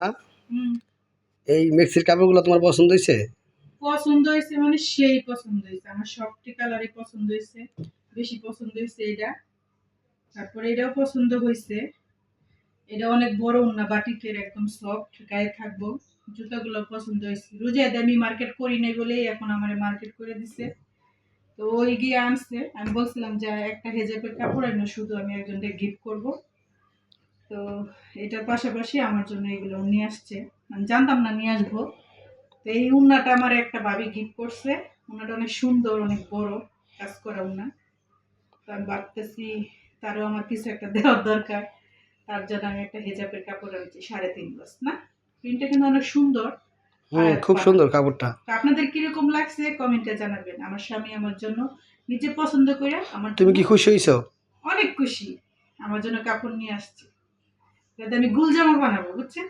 হ্যাঁ? হুম। এই মেক্সির কাপড়গুলো তোমার পছন্দ হয়েছে? পছন্দ হয়েছে মানে সেই পছন্দ হয়েছে, আমার সবটি কালারই পছন্দ হয়েছে। বেশি পছন্দ হয়েছে এটা, তারপরে এটাও পছন্দ হয়েছে। এটা অনেক বড় ওন্না, বাটিকের, একদম সফট, গায়ে থাকবো। জুতাগুলো পছন্দ হয়েছে। রোজায় আমি মার্কেট করি নাই বলেই এখন আমার মার্কেট করে দিছে। তো ওই গিয়ে আনছে, আমি বলছিলাম যে একটা হেজাবের কাপড় এনে শুধু আমি একজনকে গিফট করব। তো এটার পাশাপাশি আমার জন্য এগুলো নিয়ে আসছে, আমি জানতাম না নিয়ে আসবো। তো এই উন্নাটা আমার একটা ভাবি গিফট করছে। উন্নাটা অনেক সুন্দর, অনেক বড়, কাজ করা উন্না। তো আমি ভাবতেছি তারও আমার কিছু একটা দেওয়ার দরকার। তার জন্য আমি একটা হেজাবের কাপড় আনছি 3.5 গজ, না প্রিন্টটা কিন্তু অনেক সুন্দর। হুম, আয়াত খুব পাড়া। সুন্দর কাপড়টা। তো আপনাদের কিরকম লাগছে কমেন্টে জানাবেন। আমার স্বামী আমার জন্য নিজে পছন্দ করে আমার তুমি জন্য কি খুশি হইছো? অনেক খুশি, আমার জন্য কাপড় নিয়ে আসছে, যাতে আমি গুল জামা বানাবো, বুঝছেন।